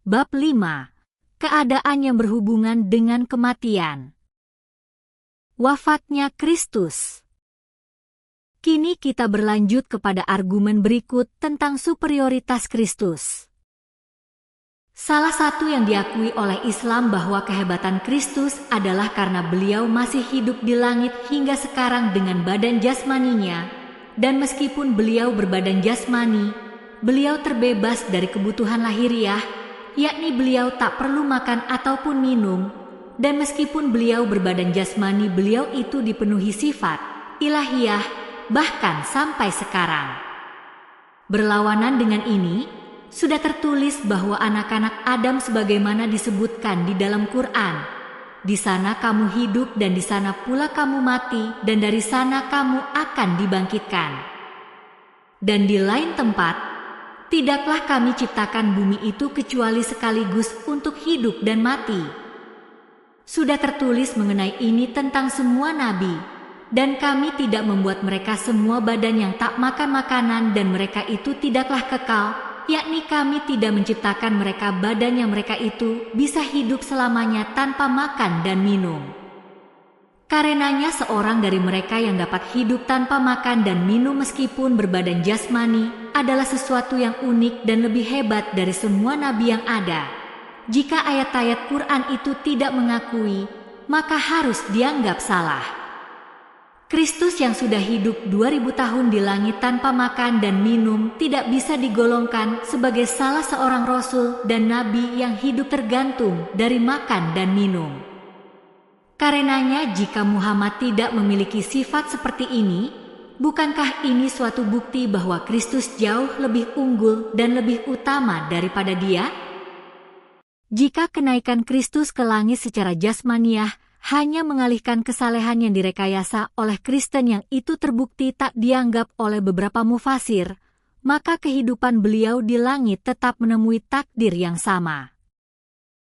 Bab 5. Keadaan yang berhubungan dengan kematian. Wafatnya Kristus. Kini kita berlanjut kepada argumen berikut tentang superioritas Kristus. Salah satu yang diakui oleh Islam bahwa kehebatan Kristus adalah karena beliau masih hidup di langit hingga sekarang dengan badan jasmaninya, dan meskipun beliau berbadan jasmani, beliau terbebas dari kebutuhan lahiriah, yakni beliau tak perlu makan ataupun minum, dan meskipun beliau berbadan jasmani, beliau itu dipenuhi sifat ilahiyah bahkan sampai sekarang. Berlawanan dengan ini, sudah tertulis bahwa anak-anak Adam sebagaimana disebutkan di dalam Quran, di sana kamu hidup dan di sana pula kamu mati dan dari sana kamu akan dibangkitkan. Dan di lain tempat, tidaklah kami ciptakan bumi itu kecuali sekaligus untuk hidup dan mati. Sudah tertulis mengenai ini tentang semua nabi, dan kami tidak membuat mereka semua badan yang tak makan makanan dan mereka itu tidaklah kekal, yakni kami tidak menciptakan mereka badan yang mereka itu bisa hidup selamanya tanpa makan dan minum. Karenanya seorang dari mereka yang dapat hidup tanpa makan dan minum meskipun berbadan jasmani adalah sesuatu yang unik dan lebih hebat dari semua nabi yang ada. Jika ayat-ayat Quran itu tidak mengakui, maka harus dianggap salah. Kristus yang sudah hidup 2000 tahun di langit tanpa makan dan minum tidak bisa digolongkan sebagai salah seorang rasul dan nabi yang hidup tergantung dari makan dan minum. Karenanya jika Muhammad tidak memiliki sifat seperti ini, bukankah ini suatu bukti bahwa Kristus jauh lebih unggul dan lebih utama daripada dia? Jika kenaikan Kristus ke langit secara jasmaniah hanya mengalihkan kesalehan yang direkayasa oleh Kristen yang itu terbukti tak dianggap oleh beberapa mufasir, maka kehidupan beliau di langit tetap menemui takdir yang sama.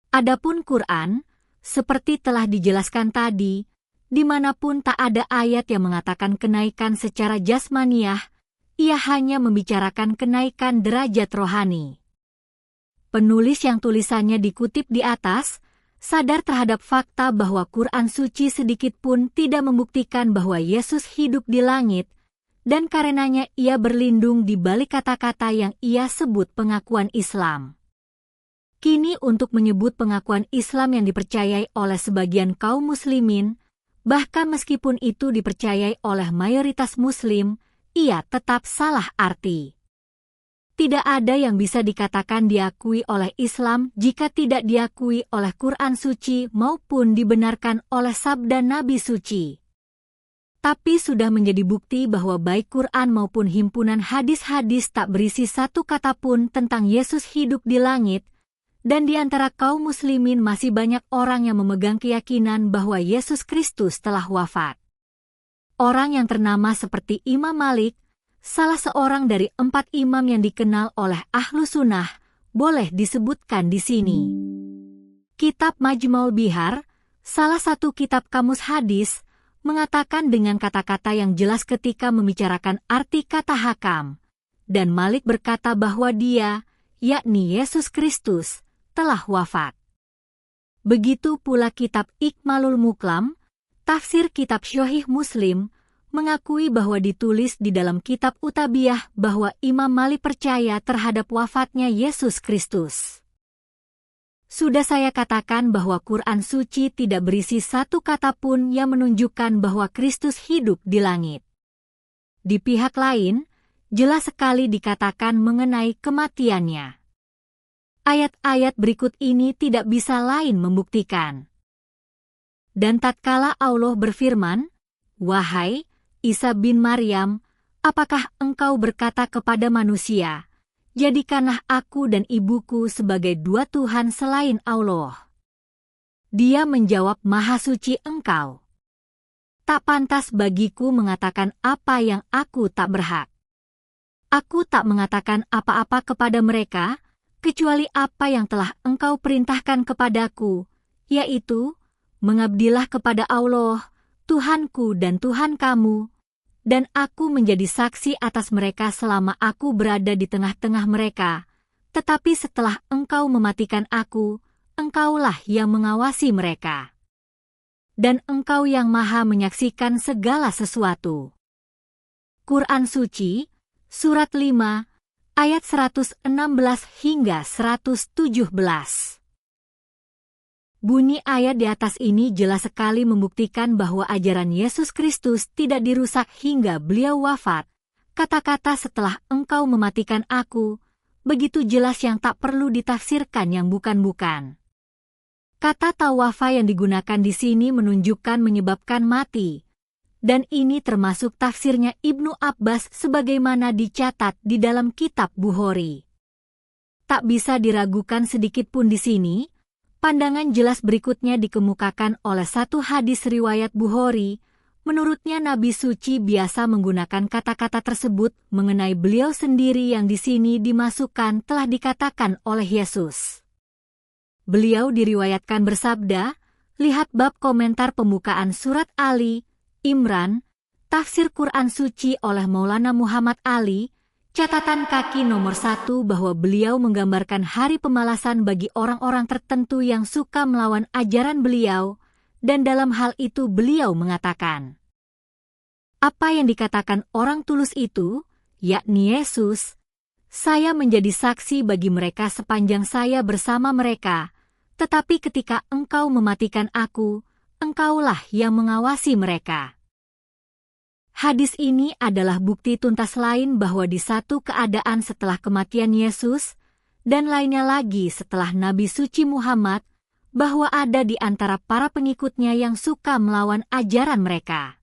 Adapun Quran, seperti telah dijelaskan tadi, dimanapun tak ada ayat yang mengatakan kenaikan secara jasmaniah, ia hanya membicarakan kenaikan derajat rohani. Penulis yang tulisannya dikutip di atas, sadar terhadap fakta bahwa Quran suci sedikit pun tidak membuktikan bahwa Yesus hidup di langit, dan karenanya ia berlindung di balik kata-kata yang ia sebut pengakuan Islam. Kini untuk menyebut pengakuan Islam yang dipercayai oleh sebagian kaum muslimin, bahkan meskipun itu dipercayai oleh mayoritas muslim, ia tetap salah arti. Tidak ada yang bisa dikatakan diakui oleh Islam jika tidak diakui oleh Quran suci maupun dibenarkan oleh sabda Nabi suci. Tapi sudah menjadi bukti bahwa baik Quran maupun himpunan hadis-hadis tak berisi satu kata pun tentang Yesus hidup di langit, dan di antara kaum muslimin masih banyak orang yang memegang keyakinan bahwa Yesus Kristus telah wafat. Orang yang ternama seperti Imam Malik, salah seorang dari 4 imam yang dikenal oleh Ahlu Sunnah, boleh disebutkan di sini. Kitab Majmul Bihar, salah satu kitab kamus hadis, mengatakan dengan kata-kata yang jelas ketika membicarakan arti kata hakam, dan Malik berkata bahwa dia, yakni Yesus Kristus, telah wafat. Begitu pula kitab Ikmalul Muklam, tafsir kitab Sahih Muslim, mengakui bahwa ditulis di dalam kitab Utabiyah bahwa Imam Malik percaya terhadap wafatnya Yesus Kristus. Sudah saya katakan bahwa Quran suci tidak berisi satu kata pun yang menunjukkan bahwa Kristus hidup di langit. Di pihak lain, jelas sekali dikatakan mengenai kematiannya. Ayat-ayat berikut ini tidak bisa lain membuktikan. Dan tatkala Allah berfirman, "Wahai Isa bin Maryam, apakah engkau berkata kepada manusia, jadikanlah aku dan ibuku sebagai dua Tuhan selain Allah?" Dia menjawab, "Maha suci engkau. Tak pantas bagiku mengatakan apa yang aku tak berhak. Aku tak mengatakan apa-apa kepada mereka, kecuali apa yang telah engkau perintahkan kepadaku, yaitu, mengabdilah kepada Allah, Tuhanku dan Tuhan kamu, dan aku menjadi saksi atas mereka selama aku berada di tengah-tengah mereka, Tetapi setelah engkau mematikan aku, engkaulah yang mengawasi mereka. Dan engkau yang maha menyaksikan segala sesuatu. Quran Suci, Surat 5, ayat 116 hingga 117. Bunyi ayat di atas ini jelas sekali membuktikan bahwa ajaran Yesus Kristus tidak dirusak hingga beliau wafat. Kata-kata setelah engkau mematikan aku, begitu jelas yang tak perlu ditafsirkan yang bukan-bukan. Kata tawafa yang digunakan di sini menunjukkan menyebabkan mati, dan ini termasuk tafsirnya Ibnu Abbas sebagaimana dicatat di dalam kitab Bukhari. Tak bisa diragukan sedikit pun di sini, pandangan jelas berikutnya dikemukakan oleh satu hadis riwayat Bukhari. Menurutnya Nabi Suci biasa menggunakan kata-kata tersebut mengenai beliau sendiri yang di sini dimasukkan telah dikatakan oleh Yesus. Beliau diriwayatkan bersabda, lihat bab komentar pembukaan surat Ali, Imran, tafsir Quran Suci oleh Maulana Muhammad Ali, catatan kaki nomor 1 bahwa beliau menggambarkan hari pembalasan bagi orang-orang tertentu yang suka melawan ajaran beliau, dan dalam hal itu beliau mengatakan, apa yang dikatakan orang tulus itu, yakni Yesus, saya menjadi saksi bagi mereka sepanjang saya bersama mereka, tetapi ketika engkau mematikan aku, engkaulah yang mengawasi mereka. Hadis ini adalah bukti tuntas lain bahwa di satu keadaan setelah kematian Yesus, dan lainnya lagi setelah Nabi Suci Muhammad, bahwa ada di antara para pengikutnya yang suka melawan ajaran mereka.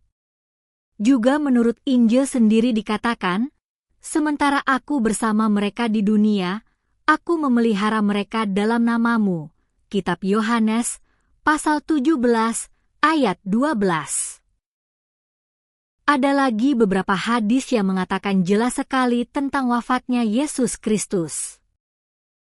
Juga menurut Injil sendiri dikatakan, sementara aku bersama mereka di dunia, aku memelihara mereka dalam namamu. Kitab Yohanes, pasal 17, ayat 12. Ada lagi beberapa hadis yang mengatakan jelas sekali tentang wafatnya Yesus Kristus.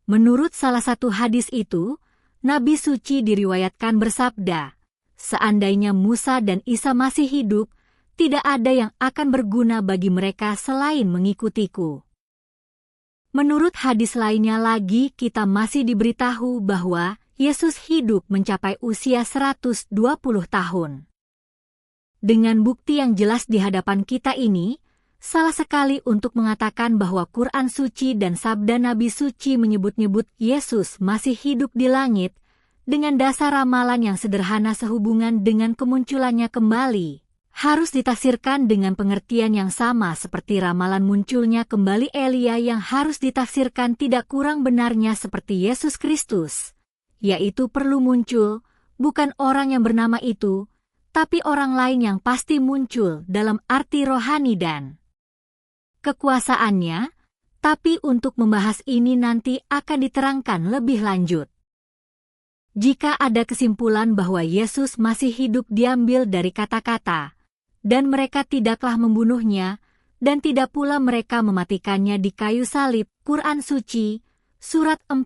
Menurut salah satu hadis itu, Nabi Suci diriwayatkan bersabda, seandainya Musa dan Isa masih hidup, tidak ada yang akan berguna bagi mereka selain mengikutiku. Menurut hadis lainnya lagi, kita masih diberitahu bahwa Yesus hidup mencapai usia 120 tahun. Dengan bukti yang jelas di hadapan kita ini, salah sekali untuk mengatakan bahwa Quran Suci dan Sabda Nabi Suci menyebut-nyebut Yesus masih hidup di langit, dengan dasar ramalan yang sederhana sehubungan dengan kemunculannya kembali, harus ditafsirkan dengan pengertian yang sama seperti ramalan munculnya kembali Elia yang harus ditafsirkan tidak kurang benarnya seperti Yesus Kristus, yaitu perlu muncul, bukan orang yang bernama itu, tapi orang lain yang pasti muncul dalam arti rohani dan kekuasaannya, tapi untuk membahas ini nanti akan diterangkan lebih lanjut. Jika ada kesimpulan bahwa Yesus masih hidup diambil dari kata-kata, dan mereka tidaklah membunuhnya, dan tidak pula mereka mematikannya di kayu salib, Quran Suci, Surat 4,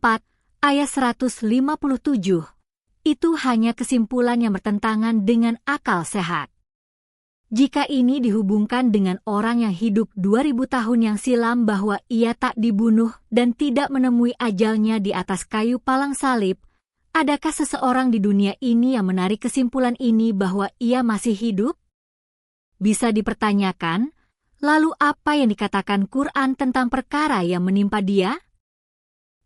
ayat 157, itu hanya kesimpulan yang bertentangan dengan akal sehat. Jika ini dihubungkan dengan orang yang hidup 2000 tahun yang silam bahwa ia tak dibunuh dan tidak menemui ajalnya di atas kayu palang salib, adakah seseorang di dunia ini yang menarik kesimpulan ini bahwa ia masih hidup? Bisa dipertanyakan, lalu apa yang dikatakan Quran tentang perkara yang menimpa dia?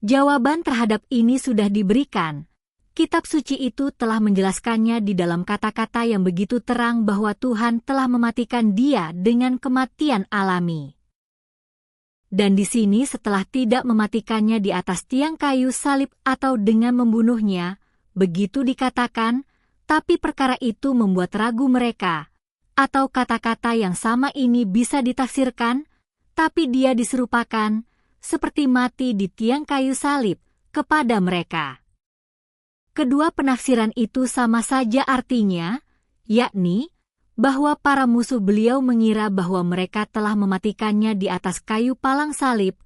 Jawaban terhadap ini sudah diberikan. Kitab suci itu telah menjelaskannya di dalam kata-kata yang begitu terang bahwa Tuhan telah mematikan dia dengan kematian alami. Dan di sini setelah tidak mematikannya di atas tiang kayu salib atau dengan membunuhnya, begitu dikatakan, tapi perkara itu membuat ragu mereka, atau kata-kata yang sama ini bisa ditafsirkan, tapi dia diserupakan, seperti mati di tiang kayu salib, kepada mereka. Kedua penafsiran itu sama saja artinya, yakni, bahwa para musuh beliau mengira bahwa mereka telah mematikannya di atas kayu palang salib,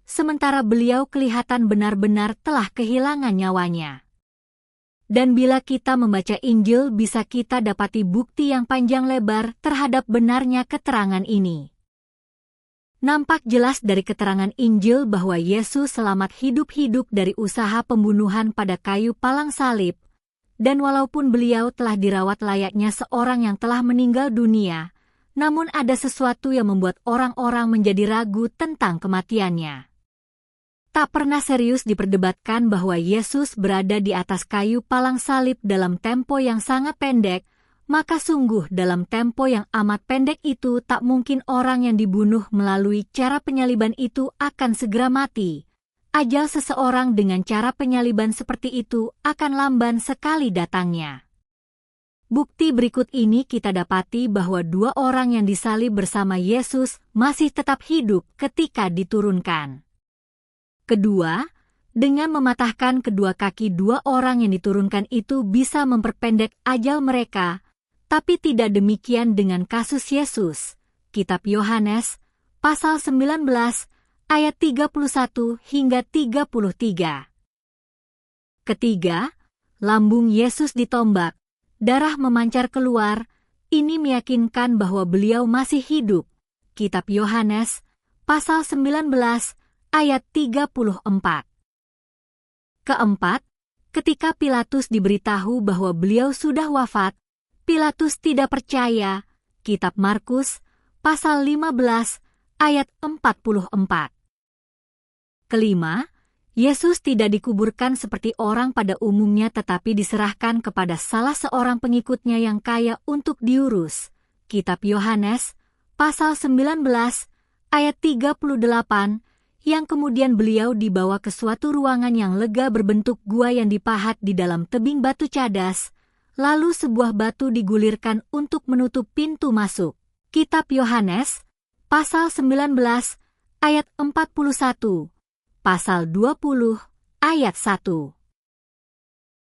sementara beliau kelihatan benar-benar telah kehilangan nyawanya. Dan bila kita membaca Injil bisa kita dapati bukti yang panjang lebar terhadap benarnya keterangan ini. Nampak jelas dari keterangan Injil bahwa Yesus selamat hidup-hidup dari usaha pembunuhan pada kayu palang salib, dan walaupun beliau telah dirawat layaknya seorang yang telah meninggal dunia, namun ada sesuatu yang membuat orang-orang menjadi ragu tentang kematiannya. Tak pernah serius diperdebatkan bahwa Yesus berada di atas kayu palang salib dalam tempo yang sangat pendek, maka sungguh dalam tempo yang amat pendek itu tak mungkin orang yang dibunuh melalui cara penyaliban itu akan segera mati. Ajal seseorang dengan cara penyaliban seperti itu akan lamban sekali datangnya. Bukti berikut ini kita dapati bahwa dua orang yang disalib bersama Yesus masih tetap hidup ketika diturunkan. Kedua, dengan mematahkan kedua kaki dua orang yang diturunkan itu bisa memperpendek ajal mereka, tapi tidak demikian dengan kasus Yesus. Kitab Yohanes, pasal 19, ayat 31 hingga 33. Ketiga, lambung Yesus ditombak, darah memancar keluar, ini meyakinkan bahwa beliau masih hidup. Kitab Yohanes, pasal 19, ayat 34. Keempat, ketika Pilatus diberitahu bahwa beliau sudah wafat, Pilatus tidak percaya. Kitab Markus, pasal 15, ayat 44. Kelima, Yesus tidak dikuburkan seperti orang pada umumnya tetapi diserahkan kepada salah seorang pengikutnya yang kaya untuk diurus. Kitab Yohanes, pasal 19, ayat 38, yang kemudian beliau dibawa ke suatu ruangan yang lega berbentuk gua yang dipahat di dalam tebing batu cadas, lalu sebuah batu digulirkan untuk menutup pintu masuk. Kitab Yohanes, pasal 19, ayat 41, pasal 20, ayat 1.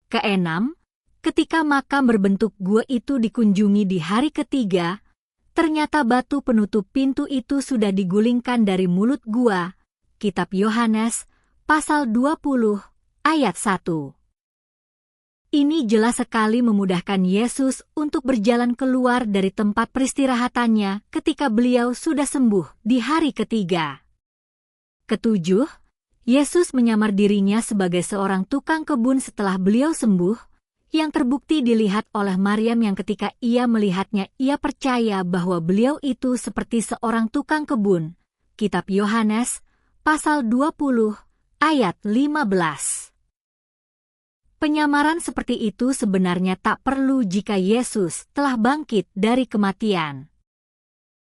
Keenam, ketika makam berbentuk gua itu dikunjungi di hari ketiga, ternyata batu penutup pintu itu sudah digulingkan dari mulut gua. Kitab Yohanes, pasal 20, ayat 1. Ini jelas sekali memudahkan Yesus untuk berjalan keluar dari tempat peristirahatannya ketika beliau sudah sembuh di hari ketiga. Ketujuh, Yesus menyamar dirinya sebagai seorang tukang kebun setelah beliau sembuh, yang terbukti dilihat oleh Maryam yang ketika ia melihatnya ia percaya bahwa beliau itu seperti seorang tukang kebun. Kitab Yohanes, pasal 20, ayat 15. Penyamaran seperti itu sebenarnya tak perlu jika Yesus telah bangkit dari kematian.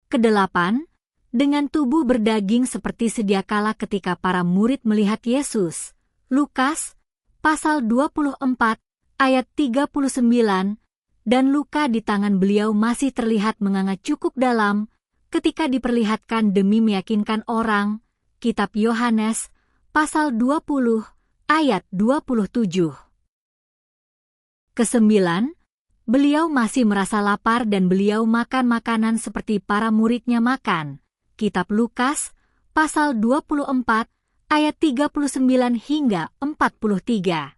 Kedelapan, dengan tubuh berdaging seperti sedia kala ketika para murid melihat Yesus. Lukas, pasal 24, ayat 39, dan luka di tangan beliau masih terlihat menganga cukup dalam ketika diperlihatkan demi meyakinkan orang. Kitab Yohanes, pasal 20, ayat 27. Kesembilan, beliau masih merasa lapar dan beliau makan makanan seperti para muridnya makan. Kitab Lukas, pasal 24, ayat 39 hingga 43.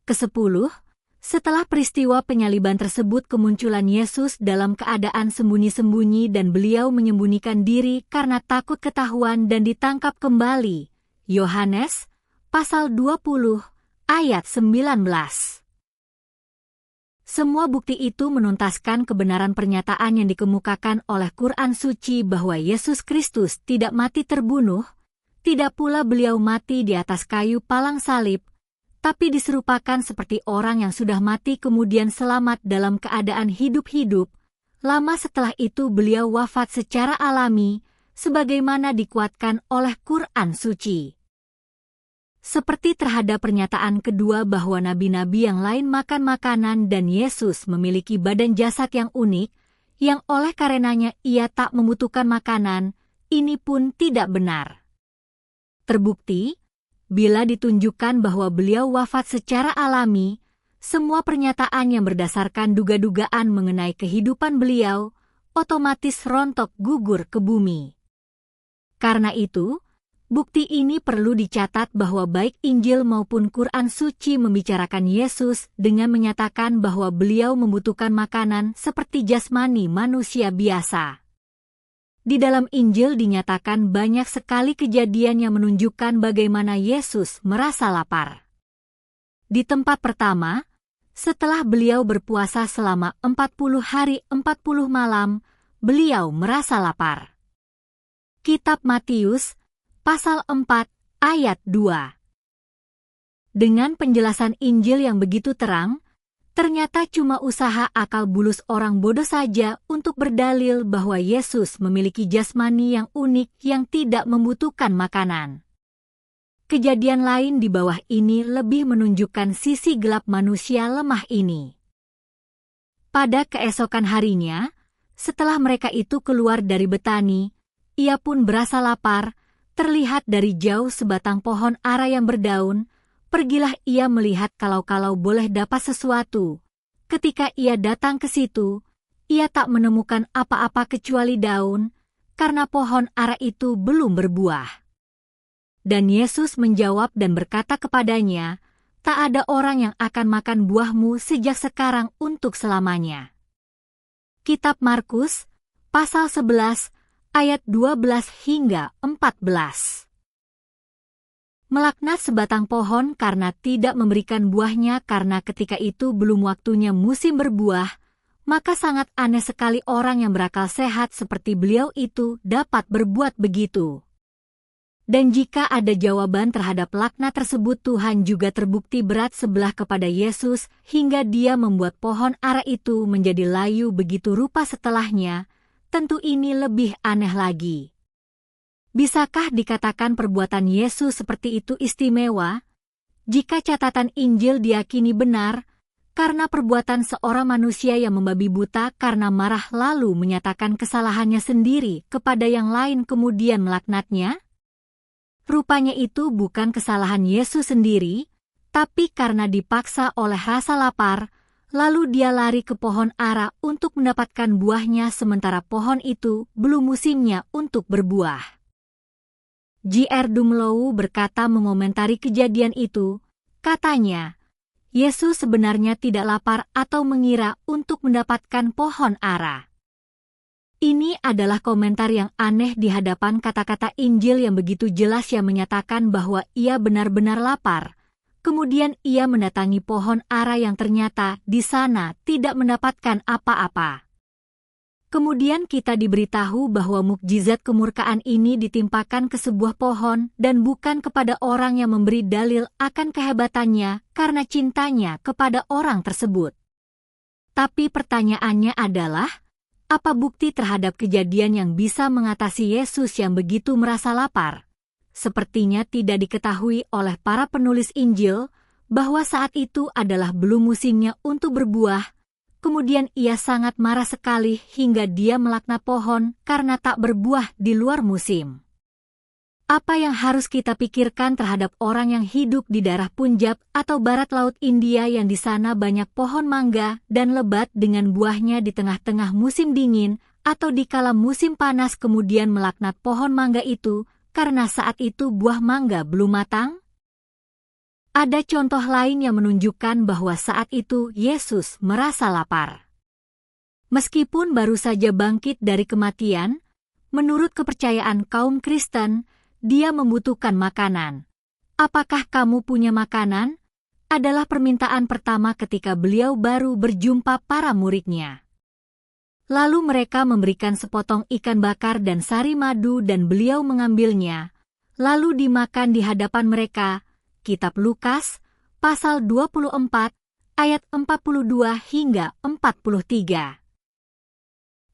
Kesepuluh, setelah peristiwa penyaliban tersebut kemunculan Yesus dalam keadaan sembunyi-sembunyi dan beliau menyembunyikan diri karena takut ketahuan dan ditangkap kembali. Yohanes, pasal 20, ayat 19. Semua bukti itu menuntaskan kebenaran pernyataan yang dikemukakan oleh Quran Suci bahwa Yesus Kristus tidak mati terbunuh, tidak pula beliau mati di atas kayu palang salib, tapi diserupakan seperti orang yang sudah mati kemudian selamat dalam keadaan hidup-hidup. Lama setelah itu beliau wafat secara alami, sebagaimana dikuatkan oleh Quran Suci. Seperti terhadap pernyataan kedua bahwa nabi-nabi yang lain makan makanan dan Yesus memiliki badan jasad yang unik, yang oleh karenanya ia tak membutuhkan makanan, ini pun tidak benar. Terbukti, bila ditunjukkan bahwa beliau wafat secara alami, semua pernyataan yang berdasarkan duga-dugaan mengenai kehidupan beliau, otomatis rontok gugur ke bumi. Karena itu, bukti ini perlu dicatat bahwa baik Injil maupun Quran Suci membicarakan Yesus dengan menyatakan bahwa beliau membutuhkan makanan seperti jasmani manusia biasa. Di dalam Injil dinyatakan banyak sekali kejadian yang menunjukkan bagaimana Yesus merasa lapar. Di tempat pertama, setelah beliau berpuasa selama 40 hari 40 malam, beliau merasa lapar. Kitab Matius, pasal 4, ayat 2. Dengan penjelasan Injil yang begitu terang, ternyata cuma usaha akal bulus orang bodoh saja untuk berdalil bahwa Yesus memiliki jasmani yang unik yang tidak membutuhkan makanan. Kejadian lain di bawah ini lebih menunjukkan sisi gelap manusia lemah ini. Pada keesokan harinya, setelah mereka itu keluar dari Betani, ia pun berasa lapar, terlihat dari jauh sebatang pohon ara yang berdaun. Pergilah ia melihat kalau boleh dapat sesuatu. Ketika ia datang ke situ, ia tak menemukan apa-apa kecuali daun, karena pohon ara itu belum berbuah. Dan Yesus menjawab dan berkata kepadanya, "Tak ada orang yang akan makan buahmu sejak sekarang untuk selamanya." Kitab Markus, pasal 11, ayat 12 hingga 14. Melaknat sebatang pohon karena tidak memberikan buahnya karena ketika itu belum waktunya musim berbuah, maka sangat aneh sekali orang yang berakal sehat seperti beliau itu dapat berbuat begitu. Dan jika ada jawaban terhadap laknat tersebut, Tuhan juga terbukti berat sebelah kepada Yesus hingga dia membuat pohon ara itu menjadi layu begitu rupa setelahnya, tentu ini lebih aneh lagi. Bisakah dikatakan perbuatan Yesus seperti itu istimewa? Jika catatan Injil diyakini benar, karena perbuatan seorang manusia yang membabi buta karena marah lalu menyatakan kesalahannya sendiri kepada yang lain kemudian melaknatnya? Rupanya itu bukan kesalahan Yesus sendiri, tapi karena dipaksa oleh rasa lapar, lalu dia lari ke pohon ara untuk mendapatkan buahnya sementara pohon itu belum musimnya untuk berbuah. J.R. Dumlow berkata mengomentari kejadian itu, katanya, Yesus sebenarnya tidak lapar atau mengira untuk mendapatkan pohon ara. Ini adalah komentar yang aneh di hadapan kata-kata Injil yang begitu jelas yang menyatakan bahwa ia benar-benar lapar. Kemudian ia mendatangi pohon ara yang ternyata di sana tidak mendapatkan apa-apa. Kemudian kita diberitahu bahwa mukjizat kemurkaan ini ditimpakan ke sebuah pohon dan bukan kepada orang yang memberi dalil akan kehebatannya karena cintanya kepada orang tersebut. Tapi pertanyaannya adalah, apa bukti terhadap kejadian yang bisa mengatasi Yesus yang begitu merasa lapar? Sepertinya tidak diketahui oleh para penulis Injil bahwa saat itu adalah belum musimnya untuk berbuah. Kemudian ia sangat marah sekali hingga dia melaknat pohon karena tak berbuah di luar musim. Apa yang harus kita pikirkan terhadap orang yang hidup di daerah Punjab atau barat laut India yang di sana banyak pohon mangga dan lebat dengan buahnya di tengah-tengah musim dingin atau di kala musim panas kemudian melaknat pohon mangga itu karena saat itu buah mangga belum matang? Ada contoh lain yang menunjukkan bahwa saat itu Yesus merasa lapar. Meskipun baru saja bangkit dari kematian, menurut kepercayaan kaum Kristen, dia membutuhkan makanan. Apakah kamu punya makanan? Adalah permintaan pertama ketika beliau baru berjumpa para muridnya. Lalu mereka memberikan sepotong ikan bakar dan sari madu dan beliau mengambilnya, lalu dimakan di hadapan mereka. Kitab Lukas, pasal 24, ayat 42 hingga 43.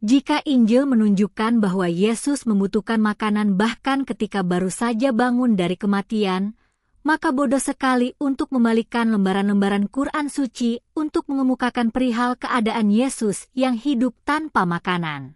Jika Injil menunjukkan bahwa Yesus membutuhkan makanan bahkan ketika baru saja bangun dari kematian, maka bodoh sekali untuk membalikkan lembaran-lembaran Quran suci untuk mengemukakan perihal keadaan Yesus yang hidup tanpa makanan.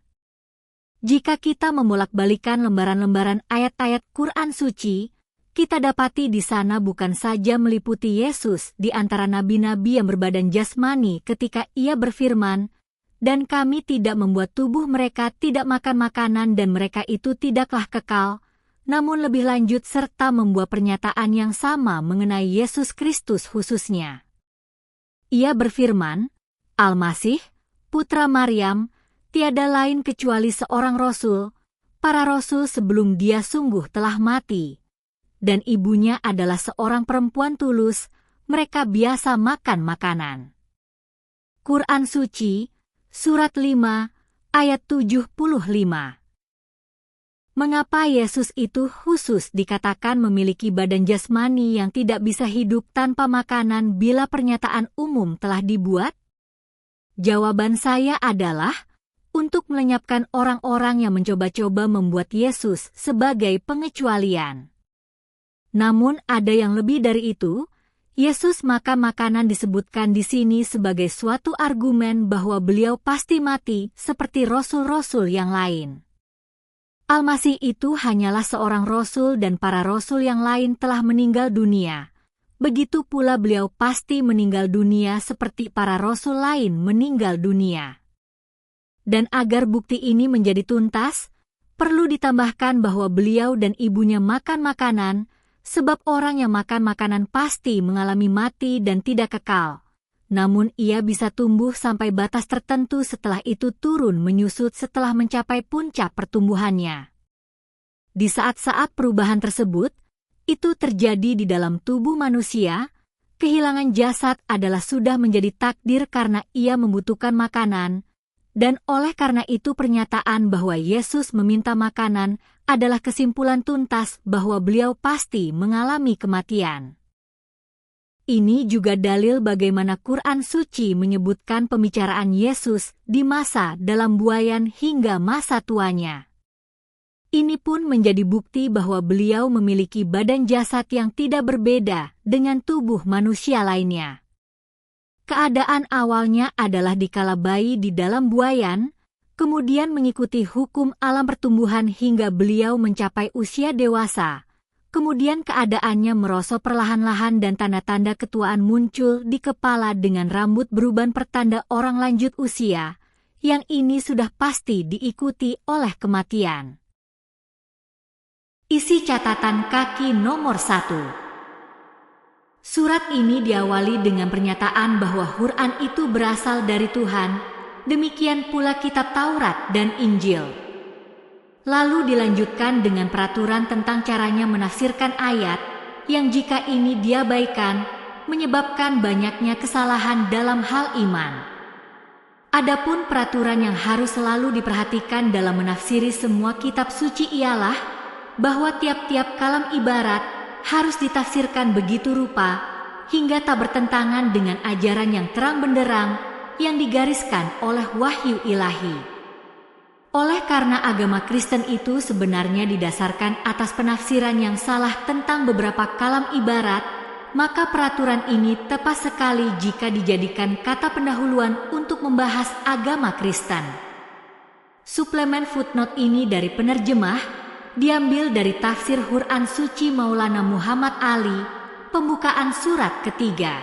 Jika kita membolak-balikan lembaran-lembaran ayat-ayat Quran suci, kita dapati di sana bukan saja meliputi Yesus di antara nabi-nabi yang berbadan jasmani ketika ia berfirman, dan kami tidak membuat tubuh mereka tidak makan makanan dan mereka itu tidaklah kekal, namun lebih lanjut serta membuat pernyataan yang sama mengenai Yesus Kristus khususnya. Ia berfirman, Al-Masih, putra Maryam, tiada lain kecuali seorang rasul, para rasul sebelum dia sungguh telah mati, dan ibunya adalah seorang perempuan tulus, mereka biasa makan makanan. Quran Suci, Surat 5, ayat 75. Mengapa Yesus itu khusus dikatakan memiliki badan jasmani yang tidak bisa hidup tanpa makanan bila pernyataan umum telah dibuat? Jawaban saya adalah untuk melenyapkan orang-orang yang mencoba-coba membuat Yesus sebagai pengecualian. Namun ada yang lebih dari itu. Yesus makan makanan disebutkan di sini sebagai suatu argumen bahwa beliau pasti mati seperti rasul-rasul yang lain. Al-Masih itu hanyalah seorang rasul dan para rasul yang lain telah meninggal dunia. Begitu pula beliau pasti meninggal dunia seperti para rasul lain meninggal dunia. Dan agar bukti ini menjadi tuntas, perlu ditambahkan bahwa beliau dan ibunya makan makanan, sebab orang yang makan makanan pasti mengalami mati dan tidak kekal. Namun ia bisa tumbuh sampai batas tertentu setelah itu turun menyusut setelah mencapai puncak pertumbuhannya. Di saat-saat perubahan tersebut, itu terjadi di dalam tubuh manusia, kehilangan jasad adalah sudah menjadi takdir karena ia membutuhkan makanan, dan oleh karena itu pernyataan bahwa Yesus meminta makanan adalah kesimpulan tuntas bahwa beliau pasti mengalami kematian. Ini juga dalil bagaimana Quran Suci menyebutkan pembicaraan Yesus di masa dalam buayan hingga masa tuanya. Ini pun menjadi bukti bahwa beliau memiliki badan jasad yang tidak berbeda dengan tubuh manusia lainnya. Keadaan awalnya adalah dikala bayi di dalam buayan, kemudian mengikuti hukum alam pertumbuhan hingga beliau mencapai usia dewasa. Kemudian keadaannya merosot perlahan-lahan dan tanda-tanda ketuaan muncul di kepala dengan rambut beruban pertanda orang lanjut usia, yang ini sudah pasti diikuti oleh kematian. Isi catatan kaki nomor 1. Surat ini diawali dengan pernyataan bahwa Quran itu berasal dari Tuhan, demikian pula kitab Taurat dan Injil. Lalu dilanjutkan dengan peraturan tentang caranya menafsirkan ayat, yang jika ini diabaikan, menyebabkan banyaknya kesalahan dalam hal iman. Adapun peraturan yang harus selalu diperhatikan dalam menafsiri semua kitab suci ialah, bahwa tiap-tiap kalam ibarat harus ditafsirkan begitu rupa, hingga tak bertentangan dengan ajaran yang terang benderang, yang digariskan oleh wahyu ilahi. Oleh karena agama Kristen itu sebenarnya didasarkan atas penafsiran yang salah tentang beberapa kalam ibarat, maka peraturan ini tepat sekali jika dijadikan kata pendahuluan untuk membahas agama Kristen. Suplemen footnote ini dari penerjemah, diambil dari tafsir Quran Suci Maulana Muhammad Ali, pembukaan surat ketiga.